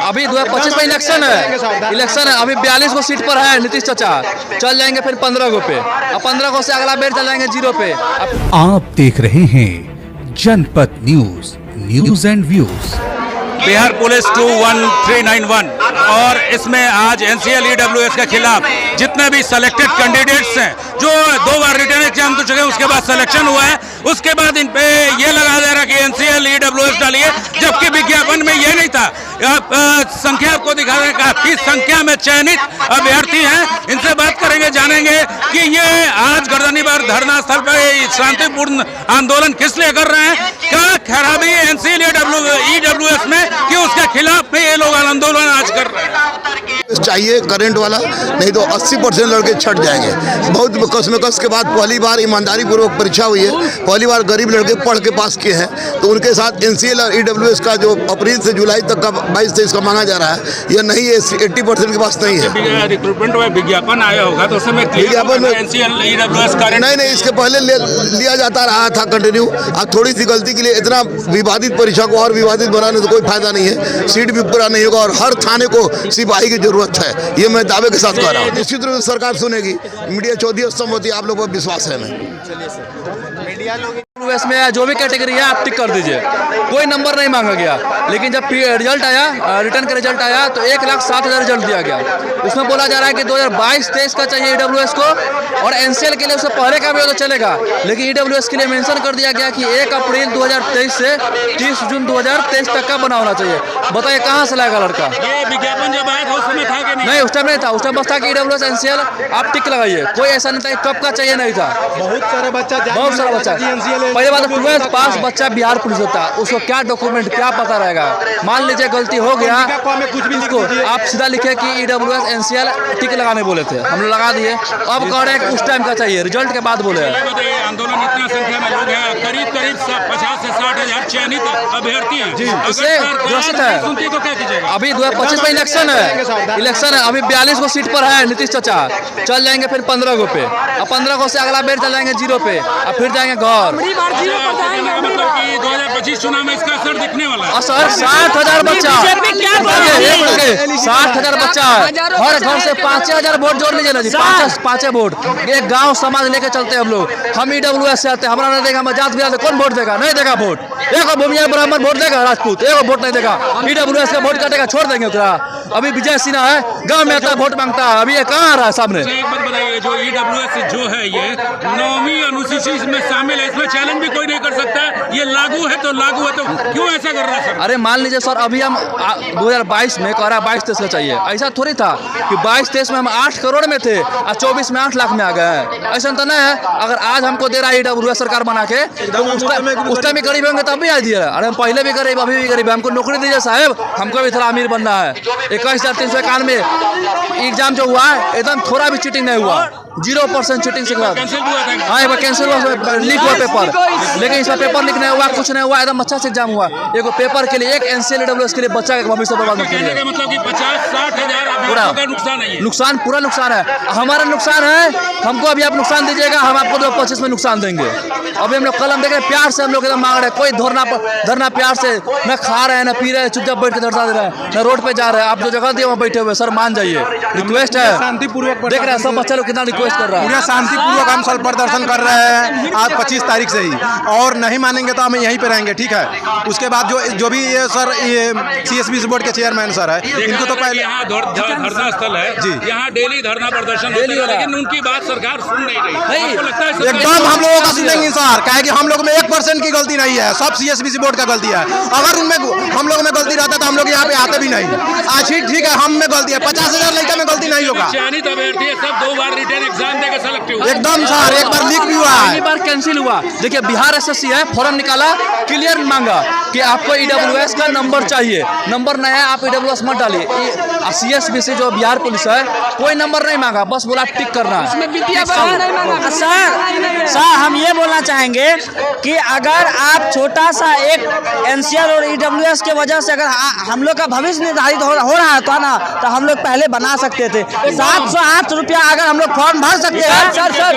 अभी 2025 में इलेक्शन है, अभी 42 को सीट पर है नीतीश चाचा, चल जाएंगे फिर 15 को पे, अब 15 को से अगला बेर चल जाएंगे 0 पे। आप देख रहे हैं जनपद news and views. Bihar police 21391 और इसमें आज एनसीएल ईडब्ल्यूएस के खिलाफ जितने भी सिलेक्टेड कैंडिडेट्स हैं जो 2 बार रिटर्न एग्जाम तो चुके हैं, उसके बाद सिलेक्शन हुआ है, उसके बाद इन पे ये लगा दे रहा कि एनसीएल ईडब्ल्यूएस डालिए, जबकि विज्ञापन में ये नहीं था। संख्या आपको दिखा रहे हैं, काफी संख्या में चयनित अभ्यर्थी हैं। इनसे बात करेंगे, जानेंगे कि ये आज गर्दनीबाग धरना स्थल पर शांतिपूर्ण आंदोलन किस लिए कर रहे हैं, क्या खराबी एनसीएल ईडब्ल्यूएस में कि उसके खिलाफ में ये लोग आंदोलन आज कर रहे हैं। चाहिए करंट वाला, नहीं तो 80% लड़के छट जाएंगे। बहुत कसमकस के बाद पहली बार ईमानदारी पूर्वक परीक्षा हुई है, पहली बार गरीब लड़के पढ़ के पास किए हैं, तो उनके साथ एनसीएल और ईडब्ल्यूएस का जो अप्रैल से जुलाई तक का 22-23 का मांगा जा रहा है, यह नहीं है, 80% के पास नहीं है। रिक्रूटमेंट में विज्ञापन आया होगा तो उसमें विज्ञापन में एनसीएल ईडब्ल्यूएस नहीं, इसके पहले लिया जाता रहा था कंटिन्यू। अब थोड़ी सी गलती के लिए इतना विवादित परीक्षा को और विवादित बनाने से कोई फायदा नहीं है, सीट भी पूरा नहीं होगा और हर थाने को सिपाही की जरूरत है, ये मैं दावे के साथ कह रहा हूँ। निश्चित रूप से सरकार सुनेगी, मीडिया 14 स्तंभ होती है, आप लोगों पर विश्वास है। इसमें जो भी कैटेगरी है आप टिक कर दीजिए, कोई नंबर नहीं मांगा गया, लेकिन जब रिजल्ट आया, रिटर्न का रिजल्ट आया तो 1,07,000 रिजल्ट दिया गया। उसमें बोला जा रहा है कि 2022-23 का चाहिए ईडब्ल्यूएस को, और एनसीएल के लिए उससे पहले का भी हो तो चलेगा, लेकिन ईडब्ल्यूएस के लिए मेंशन कर दिया गया कि 1 अप्रैल 2023 से 30 जून 2023 तक का बना होना चाहिए। बताइए कहाँ से लाएगा लड़का? ये विज्ञापन जब आया था उस समय था कि नहीं, उस टाइम नहीं था, उस टाइम बस था कि ईडब्ल्यूएस एनसीएल आप टिक लगाइए, कोई ऐसा नहीं था कब का चाहिए नहीं था। बहुत सारा बच्चा पहले बात 12th पास बच्चा बिहार पुलिस होता है, उसको क्या डॉक्यूमेंट क्या पता रहेगा। मान लीजिए गलती हो गया, उसको आप सीधा लिखे कि ईडब्ल्यूएस एनसीएल टिक लगाने बोले थे, हम लोग लगा दिए, अब कह रहे हैं उस टाइम का चाहिए, रिजल्ट के बाद बोले। आंदोलन इतना संख्या में लोग हैं, करीब 50 से 60 हजार चयनित अभ्यर्थी हैं, इससे ग्रसित है। तो क्या कीजिएगा? अभी 2025 में इलेक्शन है, अभी 42 को सीट पर है नीतीश चाचा, चल जाएंगे फिर 15 को पे, अब 15 को से अगला बेर चल जाएंगे 0 पे, अब फिर जाएंगे घर। मतलब कि 2025 चुनाव में इसका असर दिखने वाला है। असर 60,000 बच्चा, 60,000 बच्चा है, हर घर से 5,000 वोट जोड़ लीजिए ना जी, 5 वोट, एक गांव समाज लेके चलते हैं हम लोग। हम ईडब्ल्यूएस से आते हैं, हमारा नहीं देगा, हम जात बिरादर कौन वोट देगा? नहीं देगा वोट, एक भूमिया ब्राह्मण वोट देगा, राजपूत एक वोट नहीं देगा, ईडब्ल्यूएस का वोट काटेगा, छोड़ देंगे उतना। अभी विजय सिन्हा है, गांव में आता वोट मांगता है, अभी ये कहाँ आ रहा है सामने? एक बात बताइए, जो ईडब्ल्यूएस जो है ये 9वीं अनुसूची में शामिल है, इसमें चैलेंज भी कोई नहीं कर सकता, ये लागू है तो क्यों ऐसा कर रहा है सर? अरे मान लीजिए सर, अभी हम 2022 में कह रहा है 22-23 का चाहिए, ऐसा थोड़ी था कि 22-23 में हम 8 करोड़ में थे और 24 में 8 लाख में आ गए हैं, ऐसा तो नहीं है। अगर आज हमको दे रहा है ईडब्ल्यूएस सरकार बना के, तो उस टाइम भी गरीब होंगे तब भी आज दिया। अरे हम पहले भी गरीब, अभी भी गरीब, हमको नौकरी दीजिए साहब, हमको भी थोड़ा अमीर बनना है। 21,391 एग्जाम जो हुआ है एकदम थोड़ा भी चीटिंग नहीं हुआ, 0% चीटिंग से। हाँ, एक बार कैंसिल हुआ, लीक हुआ पेपर, लेकिन इसका पेपर लीक नहीं हुआ, कुछ नहीं हुआ, एकदम अच्छा से एग्जाम हुआ। एक पेपर के लिए, एक एनसीएल ईडब्ल्यूएस के लिए बच्चा का भविष्य बर्बाद नहीं किया। मतलब कि 50-60 हजार का नुकसान है, नुकसान पूरा नुकसान है, हमारा नुकसान है। हमको अभी आप नुकसान दीजिएगा, हम आपको 2025 में नुकसान देंगे। अभी हम लोग कलम देख रहे हैं, प्यार से हम लोग एकदम मांग रहे हैं, कोई धरना प्यार से न खा रहे हैं न पी रहे हैं, चुपचाप बैठ के धरना दे रहे हैं, न रोड पे जा रहे हैं। आप जो जगह दिए वहाँ बैठे हुए, सर मान जाइए, रिक्वेस्ट है, शांतिपूर्वक देख रहे हैं सब बच्चे लोग कितना रिक्वेस्ट कर रहा है। शांतिपूर्वक हम सब प्रदर्शन कर रहे हैं आज 25 तारीख से ही, और नहीं मानेंगे तो हम यहीं पे रहेंगे, ठीक है। उसके बाद जो भी ये सर CSBC बोर्ड के चेयरमैन सर है, इनको तो पहले यहाँ धरना स्थल है जी, यहाँ डेली धरना प्रदर्शन होता है, लेकिन उनकी बात सरकार सुन नहीं रही। एकदम हम लोगों का सुनेंगे सर, कहे कि हम लोग में 1% की गलती नहीं है, सब CSBC बोर्ड का गलती है। अगर उनमें हम लोगों में गलती रहता तो हम लोग यहाँ पे आते भी नहीं। आज ही ठीक है, हम में गलती है, 50,000 लड़का में गलती नहीं होगा। चयनित अभ्यर्थी सब 2 बार रिटर्न एग्जाम देकर सेलेक्ट हुए, एकदम सर, एक बार लीक भी हुआ है, एक बार कैंसिल हुआ। देखिए बिहार SSC है, फॉर्म निकाला, क्लियर मांगा कि आपको ईडब्ल्यूएस का नंबर चाहिए, नंबर नहीं है आप ईडब्ल्यूएस मत डालिए। CSBC जो बिहार पुलिस है, कोई नंबर नहीं मांगा, बस बोला टिक करना है। सर हम ये बोलना चाहेंगे कि अगर आप छोटा सा एक एनसीएल और ईडब्ल्यूएस के वजह से अगर हम लोग का भविष्य निर्धारित हो रहा है तो ना, तो हम लोग पहले बना सकते थे। 708 रुपया अगर हम लोग फॉर्म फॉर्म भर सकते हैं। सर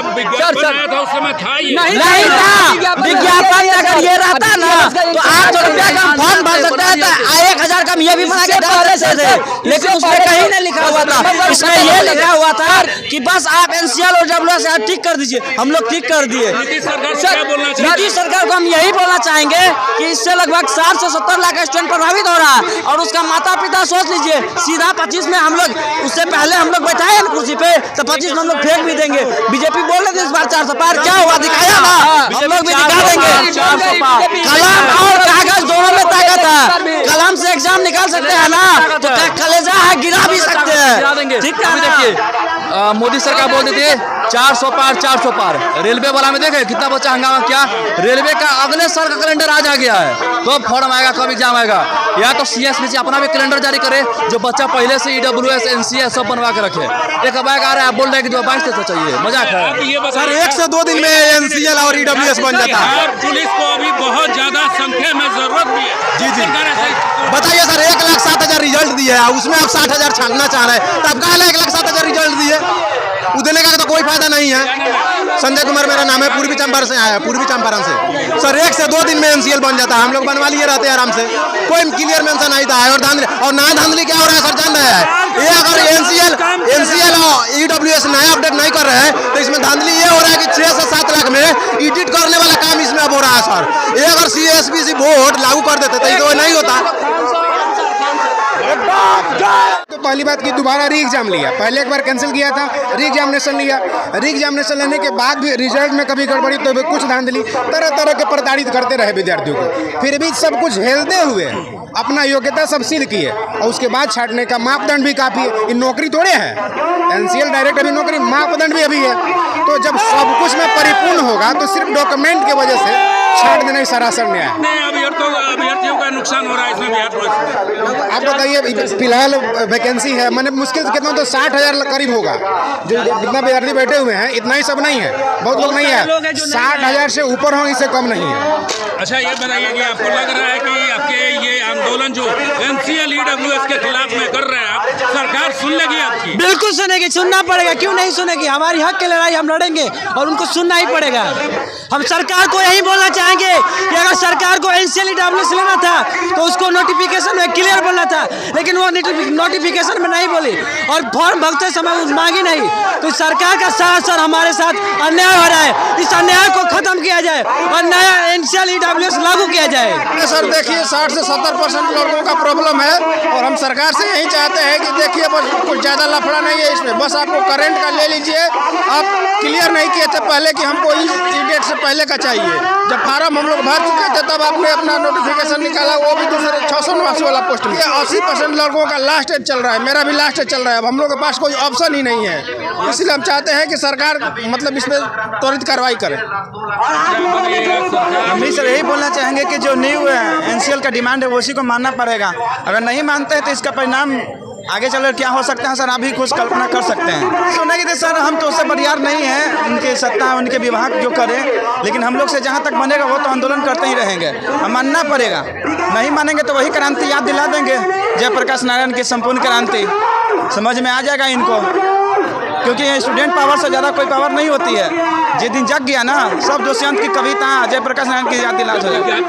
उस समय था ये नहीं था विज्ञापन, अगर ये रहता ना तो 800 रुपया का हम फॉर्म भर सकते हैं, तो 1000 का ये भी बना के पहले से थे, लेकिन उसमें कहीं नहीं लिखा हुआ था। इसमें ये लिखा हुआ था कि बस आप एनसीएल और डब्ल्यूएस ठीक कर दीजिए। हम लोग ठीक कर दिए। नीतीश सरकार से क्या बोलना चाहिए? नीतीश सरकार को हम यही बोलना चाहेंगे कि इससे लगभग 60 से 70 लाख स्टूडेंट प्रभावित हो रहा है, और उसका माता पिता सोच लीजिए सीधा 25 में हम लोग, उससे पहले हम लोग बैठाए हैं कुर्सी पे, तो 25 में हम लोग फेंक भी देंगे। बीजेपी बोल रहे थे इस बार 400 पार, क्या हुआ दिखाया ना, हम लोग भी दिखा देंगे। कलम और कागज दोनों में ताकत है, कलम से एग्जाम निकाल सकते हैं ना, तो कलेजा है गिरा भी सकते हैं। ठीक है, अभी देखिए मोदी सरकार बोल देती है 400 पार 400 पार। रेलवे वाला में देखे कितना बच्चा हंगामा किया। रेलवे का अगले साल का कैलेंडर आज आ गया है, तो फॉर्म आएगा, कब एग्जाम आएगा। या तो CSBC अपना भी कैलेंडर जारी करे, जो बच्चा पहले से EWS NCS सब बनवा के रखे। एक बैग आ रहा है, आप बोल रहे हैं कि 22 से चाहिए, मजाक है सर। 1 से 2 दिन में NCL और EWS बन जाता है। पुलिस को अभी बहुत ज्यादा संख्या में जरूरत भी है। जी बताइए सर, 1,07,000 रिजल्ट दिए है, उसमें आप 60,000 छानना चाह रहे हैं, तब कहा 1,07,000 रिजल्ट दिए, देने का तो कोई फायदा नहीं है। संजय कुमार मेरा नाम है, पूर्वी चंपारण से आया है, पूर्वी चंपारण से। सर 1 से 2 दिन में NCL बन जाता है, हम लोग बनवा लिए रहते हैं आराम से, कोई क्लियर मेंशन नहीं था। और धांधली, और नया धांधली क्या हो रहा है सर जान रहे हैं, ये अगर NCL और EWS नया अपडेट नहीं कर रहे हैं, तो इसमें धांधली ये हो रहा है कि 6 से 7 लाख में एडिट करने वाला काम इसमें अब हो रहा है सर। ये अगर CSBC बोर्ड लागू कर देते तो ये नहीं होता। तो पहली बात कि दोबारा री एग्जाम लिया, पहले एक बार कैंसिल किया था, री एग्जामिनेशन लिया। री एग्जामिनेशन लेने के बाद भी रिजल्ट में कभी गड़बड़ी, तो भी कुछ धांधली, तरह तरह के प्रताड़ित करते रहे विद्यार्थियों को। फिर भी सब कुछ झेलते हुए अपना योग्यता सब सिद्ध किए, और उसके बाद छाटने का मापदंड भी काफ़ी है। इन नौकरी थोड़े है, NCL डायरेक्ट अभी नौकरी, मापदंड भी अभी है। तो जब सब कुछ में परिपूर्ण होगा तो सिर्फ डॉक्यूमेंट की वजह से छाट देना ही सरासर न्याय है। अभ्यर्थियों का नुकसान हो रहा है इसमें बिहार पुलिस। आप बताइए, फिलहाल वैकेंसी है, मैंने मुश्किल से कितना तो 60,000 करीब होगा, जो जितना विद्यार्थी बैठे हुए हैं, इतना ही सब नहीं है, बहुत लोग नहीं है, 60,000 से ऊपर हो, इससे कम नहीं है। अच्छा ये बताइए कि आपको लग रहा है कि आपके ये आंदोलन जो NCL EWS के खिलाफ में कर रहे हैं आप, सरकार सुन लेगी आपकी? बिल्कुल सुनेगी, सुनना पड़ेगा, क्यों नहीं सुनेगी। हमारी हक की लड़ाई हम लड़ेंगे और उनको सुनना ही पड़ेगा। हम सरकार को यही बोलना चाहेंगे कि अगर सरकार को NCL EWS लेना था तो उसको नोटिफिकेशन में क्लियर बोलना था, लेकिन वो नोटिफिकेशन में नहीं बोली और फॉर्म भरते समय मांगी नहीं। तो सरकार का सरासर हमारे साथ अन्याय हो रहा है, इस अन्याय को खत्म किया जाए और नया NCL EWS लागू किया जाए। सर देखिए, 60 से 70% लोगों का प्रॉब्लम है, और हम सरकार से यही चाहते हैं कि देखिए बस कुछ ज़्यादा लफड़ा नहीं है इसमें, बस आपको करंट का ले लीजिए। आप क्लियर नहीं किए थे पहले कि हमको इस डेट से पहले का चाहिए, जब फार्म हम लोग भर चुके थे तब आपने अपना नोटिफिकेशन निकाला, वो भी दूसरे 689 वाला पोस्ट में। 80% लोगों का लास्ट एज चल रहा है, मेरा भी लास्ट एज चल रहा है, अब हम लोग के पास कोई ऑप्शन ही नहीं है। इसलिए हम चाहते हैं कि सरकार मतलब इसमें त्वरित कार्रवाई करे। हम भी सर यही बोलना चाहेंगे कि जो न्यू NCL का डिमांड है वो उसी को मानना पड़ेगा। अगर नहीं मानते हैं तो इसका परिणाम आगे चलकर क्या हो सकता है सर, आप भी खुद कल्पना कर सकते हैं। सुनने की सर हम तो उससे बरियार नहीं हैं, उनके सत्ता उनके विभाग जो करें, लेकिन हम लोग से जहाँ तक बनेगा वो तो आंदोलन करते ही रहेंगे, हम मानना पड़ेगा। नहीं मानेंगे तो वही क्रांति याद दिला देंगे, जयप्रकाश नारायण की संपूर्ण क्रांति समझ में आ जाएगा इनको, क्योंकि स्टूडेंट पावर से ज़्यादा कोई पावर नहीं होती है। जिस दिन जग गया ना, सब दुष्यंत की कविता जयप्रकाश नारायण की याद दिला हो जाएगी।